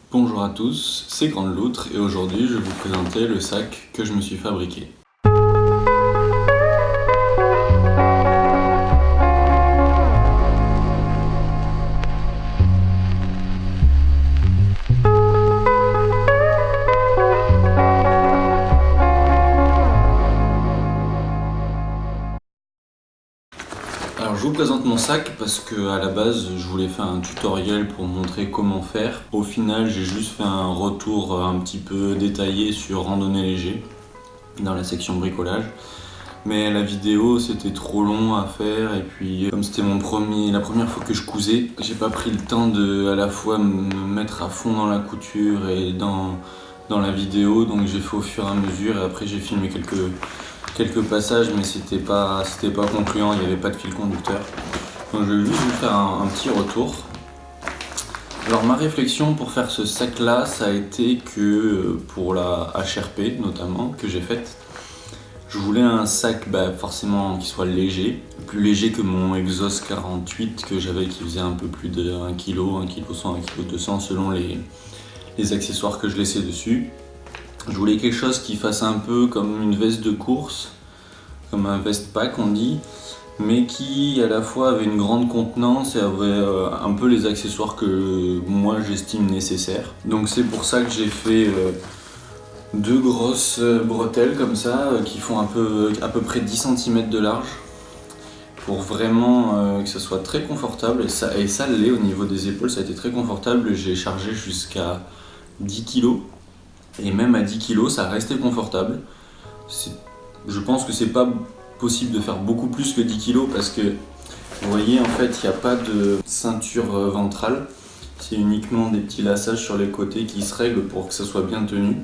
Bonjour à tous, c'est Grande Loutre et aujourd'hui je vais vous présenter le sac que je me suis fabriqué. Alors je vous présente mon sac parce que à la base je voulais faire un tutoriel pour montrer comment faire. Au final j'ai juste fait un retour un petit peu détaillé sur randonnée léger dans la section bricolage. Mais la vidéo c'était trop long à faire et puis comme c'était la première fois que je cousais, j'ai pas pris le temps de à la fois me mettre à fond dans la couture et dans la vidéo, donc j'ai fait au fur et à mesure et après j'ai filmé quelques passages mais c'était pas concluant, il n'y avait pas de fil conducteur. Donc je vais juste vous faire un petit retour. Alors ma réflexion pour faire ce sac là, ça a été que pour la HRP notamment que j'ai faite, je voulais un sac forcément qui soit léger, plus léger que mon Exos 48 que j'avais qui faisait un peu plus de 1 kg, 1 kg 100, 1 kg 200 selon les accessoires que je laissais dessus. Je voulais quelque chose qui fasse un peu comme une veste de course, comme un vest pack on dit, mais qui à la fois avait une grande contenance et avait un peu les accessoires que moi j'estime nécessaires. Donc c'est pour ça que j'ai fait deux grosses bretelles comme ça qui font à peu près 10 cm de large pour vraiment que ça soit très confortable et ça l'est au niveau des épaules, ça a été très confortable. J'ai chargé jusqu'à 10 kg et même à 10 kg ça restait confortable. Je pense que c'est pas possible de faire beaucoup plus que 10 kg parce que vous voyez en fait il n'y a pas de ceinture ventrale, c'est uniquement des petits lassages sur les côtés qui se règlent pour que ça soit bien tenu.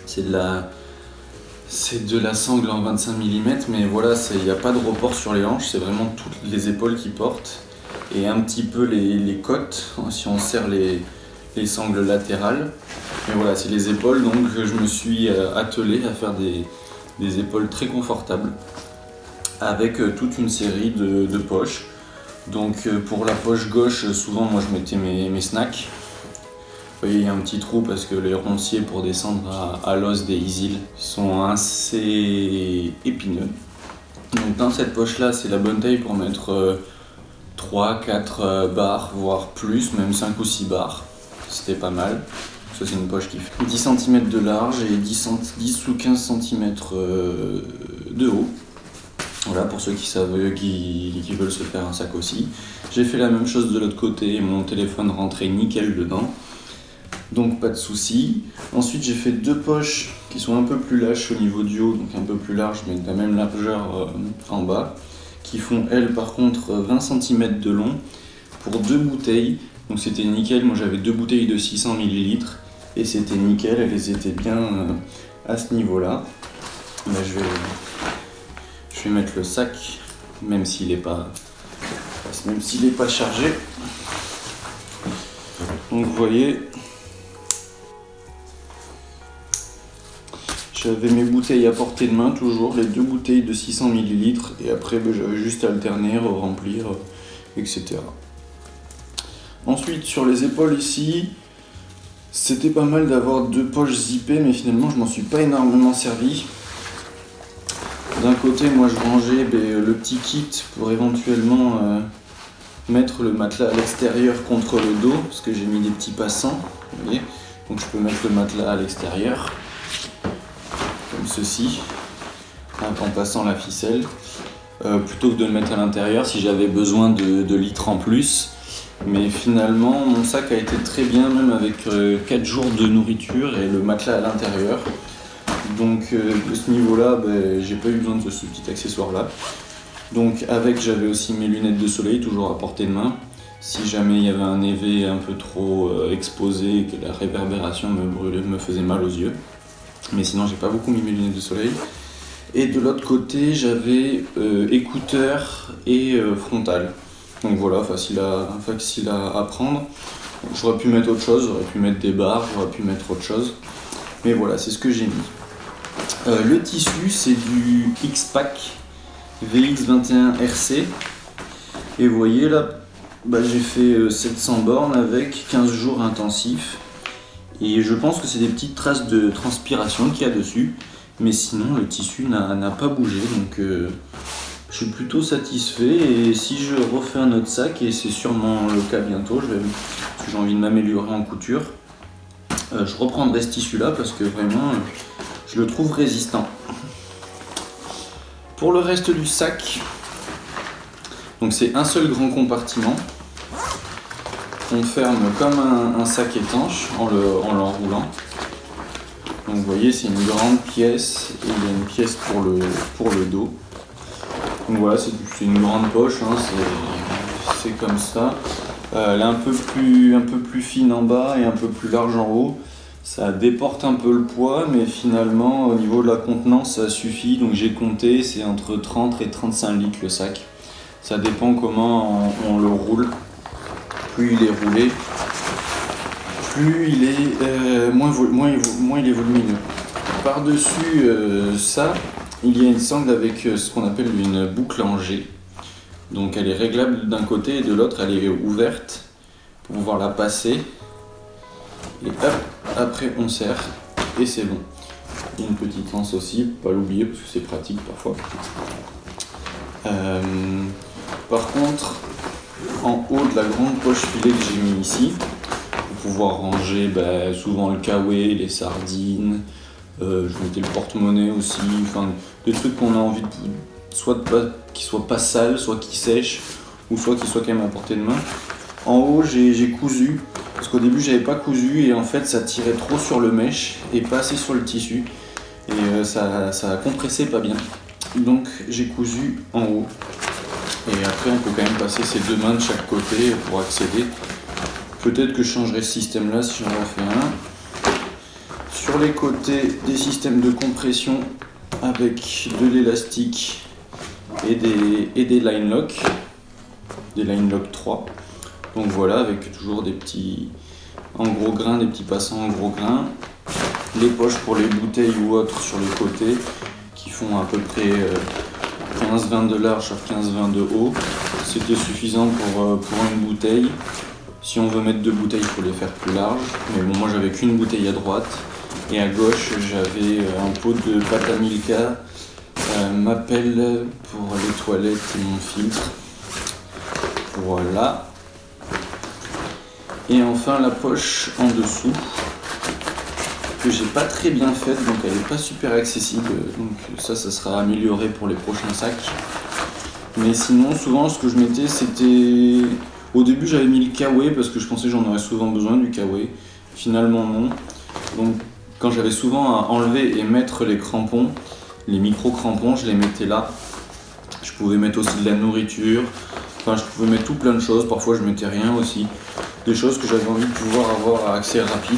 C'est de la sangle en 25 mm, mais voilà, il n'y a pas de report sur les hanches, c'est vraiment toutes les épaules qui portent et un petit peu les côtes, si on serre les sangles latérales. Mais voilà, c'est les épaules, donc je me suis attelé à faire des épaules très confortables avec toute une série de poches. Donc pour la poche gauche, souvent moi je mettais mes snacks. Vous voyez, il y a un petit trou parce que les ronciers pour descendre à l'os des isiles sont assez épineux. Donc dans cette poche là, c'est la bonne taille pour mettre 3-4 barres, voire plus, même 5 ou 6 barres. C'était pas mal. Ça c'est une poche qui fait 10 cm de large et 10 ou 15 cm de haut. Voilà, pour ceux qui veulent se faire un sac aussi. J'ai fait la même chose de l'autre côté, mon téléphone rentrait nickel dedans. Donc pas de souci. Ensuite j'ai fait deux poches qui sont un peu plus lâches au niveau du haut, donc un peu plus larges mais de la même largeur en bas, qui font elles par contre 20 cm de long pour deux bouteilles. Donc c'était nickel, moi j'avais deux bouteilles de 600 ml et c'était nickel, elles étaient bien à ce niveau là. Là, je vais mettre le sac, même s'il n'est pas chargé. Donc vous voyez, j'avais mes bouteilles à portée de main toujours, les deux bouteilles de 600 ml et après j'avais juste à alterner, remplir, etc. Ensuite sur les épaules ici, c'était pas mal d'avoir deux poches zippées mais finalement je m'en suis pas énormément servi. D'un côté moi je rangeais le petit kit pour éventuellement mettre le matelas à l'extérieur contre le dos parce que j'ai mis des petits passants, vous voyez, donc je peux mettre le matelas à l'extérieur comme ceci en passant la ficelle plutôt que de le mettre à l'intérieur si j'avais besoin de litres en plus. Mais finalement mon sac a été très bien même avec 4 jours de nourriture et le matelas à l'intérieur, donc de ce niveau là j'ai pas eu besoin de ce petit accessoire là. Donc avec j'avais aussi mes lunettes de soleil toujours à portée de main si jamais il y avait un EV un peu trop exposé et que la réverbération me faisait mal aux yeux. Mais sinon j'ai pas beaucoup mis mes lunettes de soleil. Et de l'autre côté j'avais écouteurs et frontal. Donc voilà, facile à prendre. J'aurais pu mettre autre chose, j'aurais pu mettre des barres, j'aurais pu mettre autre chose. Mais voilà, c'est ce que j'ai mis. Le tissu c'est du X-Pack VX21RC. Et vous voyez là, j'ai fait 700 bornes avec 15 jours intensifs. Et je pense que c'est des petites traces de transpiration qu'il y a dessus. Mais sinon, le tissu n'a pas bougé. Donc je suis plutôt satisfait. Et si je refais un autre sac, et c'est sûrement le cas bientôt, parce que j'ai envie de m'améliorer en couture, je reprendrai ce tissu-là parce que vraiment, je le trouve résistant. Pour le reste du sac, donc c'est un seul grand compartiment. On ferme comme un sac étanche en l'enroulant. Donc vous voyez, c'est une grande pièce et il y a une pièce pour le dos. Donc voilà, c'est une grande poche, hein, c'est comme ça. Elle est un peu plus fine en bas et un peu plus large en haut. Ça déporte un peu le poids, mais finalement au niveau de la contenance ça suffit. Donc j'ai compté, c'est entre 30 et 35 litres le sac. Ça dépend comment on le roule. Plus il est roulé, plus il est moins il est volumineux. Par-dessus ça, il y a une sangle avec ce qu'on appelle une boucle en G. Donc elle est réglable d'un côté et de l'autre elle est ouverte pour pouvoir la passer. Et hop, après on serre et c'est bon. Il y a une petite lance aussi, pas l'oublier parce que c'est pratique parfois. Par contre, en haut de la grande poche filet que j'ai mis ici, pour pouvoir ranger souvent le kawaii, les sardines, je mettais le porte-monnaie aussi, enfin des trucs qu'on a envie de soit qui soient pas sales, soit qui sèchent, ou soit qui soient quand même à portée de main. En haut j'ai cousu, parce qu'au début j'avais pas cousu et en fait ça tirait trop sur le mèche et pas assez sur le tissu et ça compressait pas bien. Donc j'ai cousu en haut. Et après on peut quand même passer ses deux mains de chaque côté pour accéder. Peut-être que je changerai ce système là si j'en refais un. Sur les côtés, des systèmes de compression avec de l'élastique et des line lock. Des line lock 3. Donc voilà, avec toujours des petits en gros grains, des petits passants en gros grains. Les poches pour les bouteilles ou autres sur les côtés qui font à peu près 15-20 de large sur 15-20 de haut. C'était suffisant pour une bouteille. Si on veut mettre deux bouteilles, il faut les faire plus larges. Mais bon, moi j'avais qu'une bouteille à droite. Et à gauche, j'avais un pot de pâte à Milka, ma pelle pour les toilettes et mon filtre. Voilà. Et enfin la poche en dessous, que j'ai pas très bien faite, donc elle est pas super accessible. Donc ça sera amélioré pour les prochains sacs. Mais sinon, souvent ce que je mettais, c'était... Au début j'avais mis le kawaii parce que je pensais que j'en aurais souvent besoin du kawaii. Finalement non. Donc quand j'avais souvent à enlever et mettre les crampons, les micro-crampons, je les mettais là. Je pouvais mettre aussi de la nourriture. Enfin, je pouvais mettre tout plein de choses. Parfois je mettais rien aussi. Des choses que j'avais envie de pouvoir avoir à accès rapide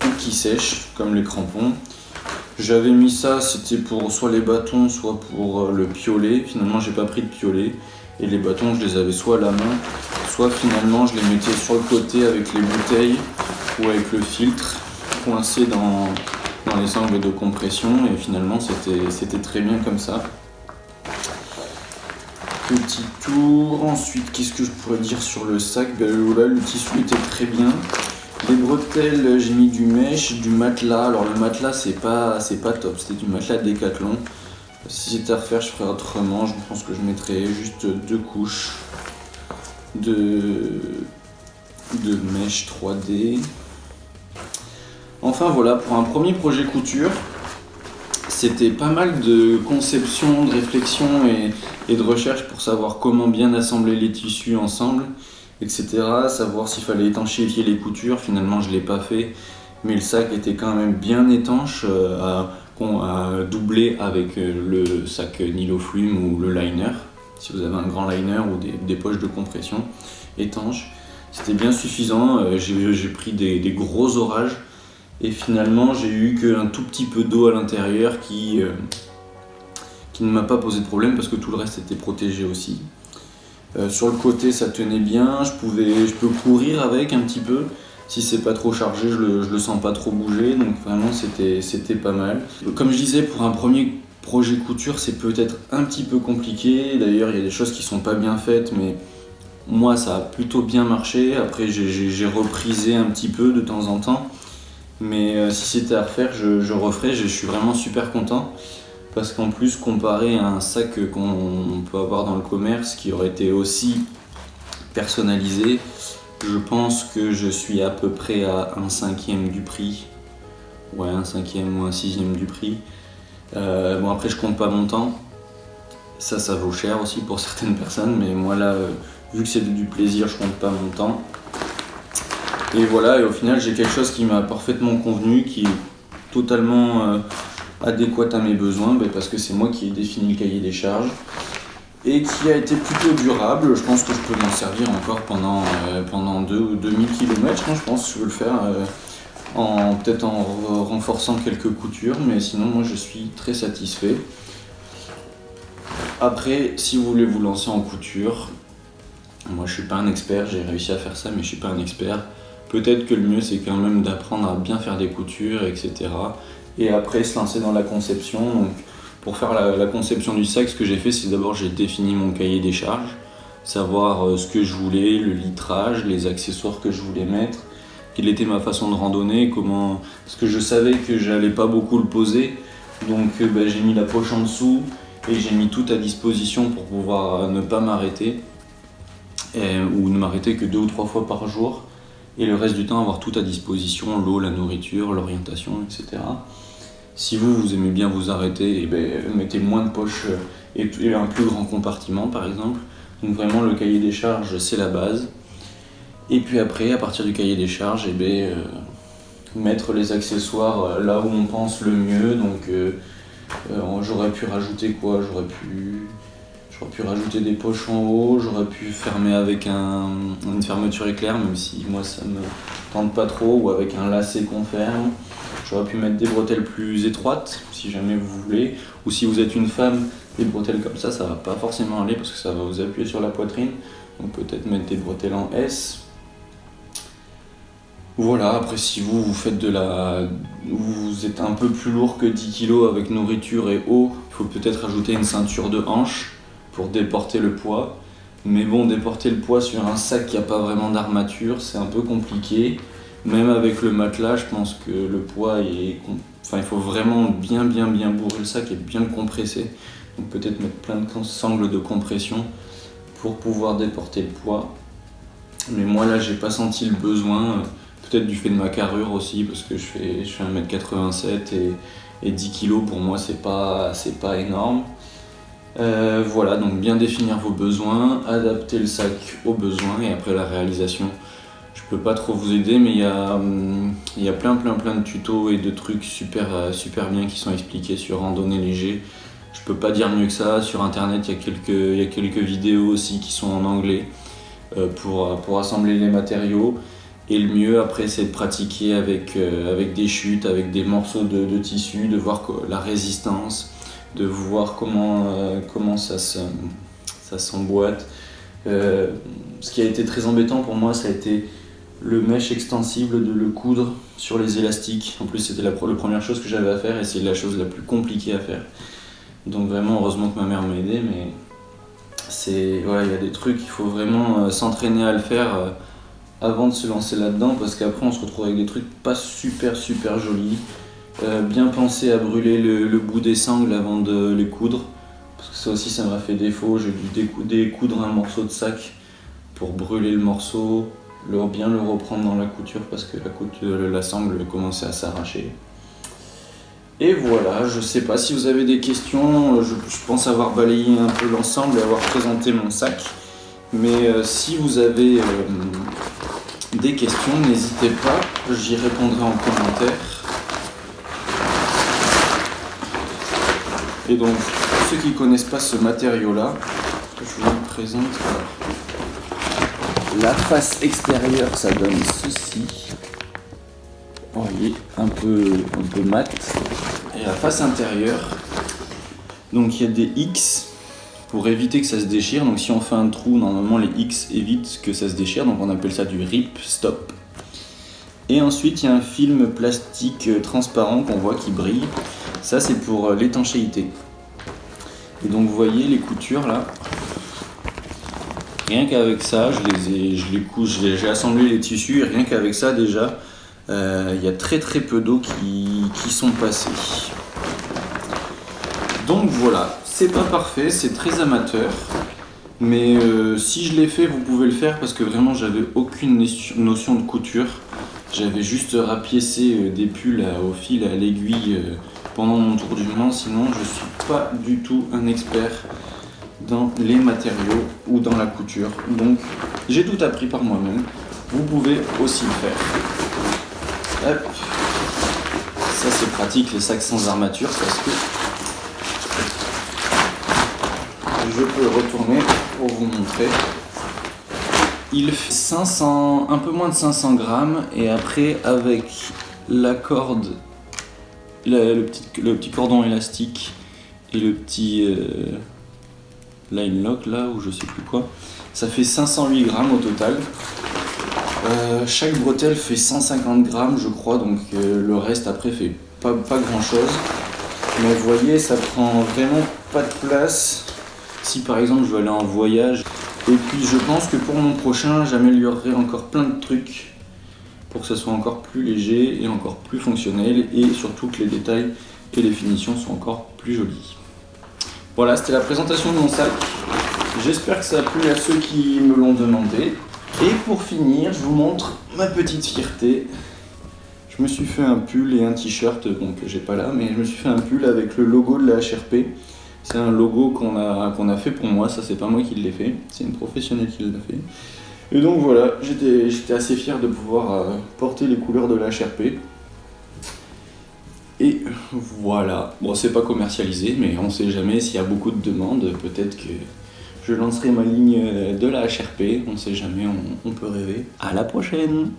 ou qui sèchent, comme les crampons. J'avais mis ça, c'était pour soit les bâtons, soit pour le piolet. Finalement j'ai pas pris de piolet. Et les bâtons, je les avais soit à la main, soit finalement je les mettais sur le côté avec les bouteilles ou avec le filtre coincé dans les sangles de compression et finalement c'était très bien comme ça. Petit tour, ensuite qu'est-ce que je pourrais dire sur le sac? Là, le tissu était très bien. Les bretelles, j'ai mis du mèche, du matelas. Alors le matelas c'est pas top, c'était du matelas Décathlon. Si c'était à refaire, je ferais autrement. Je pense que je mettrais juste deux couches de mèche 3D. Enfin voilà, pour un premier projet couture, c'était pas mal de conception, de réflexion et de recherche pour savoir comment bien assembler les tissus ensemble, etc. Savoir s'il fallait étanchéifier les coutures. Finalement, je l'ai pas fait, mais le sac était quand même bien étanche à doubler avec le sac Niloflume ou le liner. Si vous avez un grand liner ou des poches de compression étanches, c'était bien suffisant. J'ai pris des gros orages. Et finalement, j'ai eu qu'un tout petit peu d'eau à l'intérieur qui ne m'a pas posé de problème parce que tout le reste était protégé aussi. Sur le côté, ça tenait bien. Je peux courir avec un petit peu. Si c'est pas trop chargé, je le sens pas trop bouger. Donc vraiment, c'était pas mal. Comme je disais, pour un premier projet couture, c'est peut-être un petit peu compliqué. D'ailleurs, il y a des choses qui sont pas bien faites, mais moi, ça a plutôt bien marché. Après, j'ai reprisé un petit peu de temps en temps. Mais si c'était à refaire, je referais, je suis vraiment super content. Parce qu'en plus, comparé à un sac qu'on peut avoir dans le commerce qui aurait été aussi personnalisé, je pense que je suis à peu près à un cinquième du prix. Ouais, un cinquième ou un sixième du prix. Bon, après, je compte pas mon temps. Ça vaut cher aussi pour certaines personnes, mais moi là, vu que c'est du plaisir, je compte pas mon temps. Et voilà, et au final, j'ai quelque chose qui m'a parfaitement convenu, qui est totalement adéquat à mes besoins, parce que c'est moi qui ai défini le cahier des charges et qui a été plutôt durable. Je pense que je peux m'en servir encore pendant 2000 km. Je pense que je veux le faire peut-être en renforçant quelques coutures, mais sinon moi je suis très satisfait. Après, si vous voulez vous lancer en couture, moi je suis pas un expert, j'ai réussi à faire ça, mais je suis pas un expert. Peut-être que le mieux c'est quand même d'apprendre à bien faire des coutures, etc. Et après se lancer dans la conception. Donc, pour faire la conception du sac, ce que j'ai fait, c'est d'abord j'ai défini mon cahier des charges, savoir ce que je voulais, le litrage, les accessoires que je voulais mettre, quelle était ma façon de randonner, parce que je savais que j'allais pas beaucoup le poser, donc j'ai mis la poche en dessous et j'ai mis tout à disposition pour pouvoir ne pas m'arrêter, ou ne m'arrêter que 2 ou 3 fois par jour. Et le reste du temps avoir tout à disposition, l'eau, la nourriture, l'orientation, etc. Si vous aimez bien vous arrêter, mettez moins de poches et un plus grand compartiment par exemple. Donc vraiment le cahier des charges c'est la base. Et puis après, à partir du cahier des charges, mettre les accessoires là où on pense le mieux. Donc j'aurais pu rajouter quoi ? J'aurais pu rajouter des poches en haut, j'aurais pu fermer avec une fermeture éclair, même si moi ça me tente pas trop, ou avec un lacet qu'on ferme. J'aurais pu mettre des bretelles plus étroites, si jamais vous voulez, ou si vous êtes une femme, des bretelles comme ça va pas forcément aller parce que ça va vous appuyer sur la poitrine. Donc peut-être mettre des bretelles en S. Voilà, après si vous faites vous êtes un peu plus lourd que 10 kg avec nourriture et eau, il faut peut-être ajouter une ceinture de hanche pour déporter le poids. Mais bon, déporter le poids sur un sac qui n'a pas vraiment d'armature, c'est un peu compliqué. Même avec le matelas, je pense que le poids il faut vraiment bien bourrer le sac et bien le compresser. Donc peut-être mettre plein de sangles de compression pour pouvoir déporter le poids. Mais moi là, j'ai pas senti le besoin. Peut-être du fait de ma carrure aussi, parce que je fais 1m87 et 10 kg pour moi c'est pas énorme. Voilà, donc bien définir vos besoins, adapter le sac aux besoins et après la réalisation. Je peux pas trop vous aider, mais il y a plein de tutos et de trucs super bien qui sont expliqués sur randonnée léger. Je peux pas dire mieux que ça. Sur internet il y a quelques vidéos aussi qui sont en anglais pour assembler les matériaux. Et le mieux après c'est de pratiquer avec des chutes, avec des morceaux de tissu, de voir la résistance, de voir comment ça s'emboîte. Ce qui a été très embêtant pour moi, ça a été le mèche extensible, de le coudre sur les élastiques. En plus c'était la première chose que j'avais à faire et c'est la chose la plus compliquée à faire. Donc vraiment heureusement que ma mère m'a aidé, mais il y a des trucs, il faut vraiment s'entraîner à le faire avant de se lancer là-dedans, parce qu'après on se retrouve avec des trucs pas super jolis. Bien penser à brûler le bout des sangles avant de les coudre, parce que ça aussi ça m'a fait défaut. J'ai dû découdre un morceau de sac pour brûler le morceau, bien le reprendre dans la couture parce que la sangle commençait à s'arracher. Et voilà, je sais pas si vous avez des questions, je pense avoir balayé un peu l'ensemble et avoir présenté mon sac. Mais si vous avez des questions, n'hésitez pas, j'y répondrai en commentaire. Et donc, pour ceux qui ne connaissent pas ce matériau-là, je vous le présente. La face extérieure, ça donne ceci. Vous voyez, un peu mat. Et la face intérieure, donc il y a des X pour éviter que ça se déchire. Donc si on fait un trou, normalement les X évitent que ça se déchire, donc on appelle ça du rip stop. Et ensuite il y a un film plastique transparent qu'on voit qui brille. Ça c'est pour l'étanchéité. Et donc vous voyez les coutures là. Rien qu'avec ça, j'ai assemblé les tissus et rien qu'avec ça déjà, Il y a très peu d'eau qui sont passées. Donc voilà, c'est pas parfait, c'est très amateur. Mais si je l'ai fait, vous pouvez le faire parce que vraiment j'avais aucune notion de couture. J'avais juste rapiécé des pulls au fil à l'aiguille pendant mon tour du Mans. Sinon, je suis pas du tout un expert dans les matériaux ou dans la couture. Donc j'ai tout appris par moi-même. Vous pouvez aussi le faire. Hop. Ça c'est pratique les sacs sans armature parce que je peux le retourner pour vous montrer. Il fait 500, un peu moins de 500 grammes et après avec la corde, le petit cordon élastique et le petit line lock là ou je sais plus quoi, ça fait 508 grammes au total. Chaque bretelle fait 150 grammes je crois, donc le reste après fait pas grand chose. Mais vous voyez, ça prend vraiment pas de place. Si par exemple je veux aller en voyage, et puis je pense que pour mon prochain j'améliorerai encore plein de trucs pour que ça soit encore plus léger et encore plus fonctionnel et surtout que les détails et les finitions sont encore plus jolies. Voilà, c'était la présentation de mon sac. J'espère que ça a plu à ceux qui me l'ont demandé. Et pour finir, je vous montre ma petite fierté. Je me suis fait un pull et un t-shirt, donc j'ai pas là, mais je me suis fait un pull avec le logo de la HRP. C'est un logo qu'on a fait pour moi, ça c'est pas moi qui l'ai fait, c'est une professionnelle qui l'a fait. Et donc voilà, j'étais assez fier de pouvoir porter les couleurs de la HRP. Et voilà, bon c'est pas commercialisé, mais on sait jamais s'il y a beaucoup de demandes, peut-être que je lancerai ma ligne de la HRP, on sait jamais, on peut rêver. À la prochaine!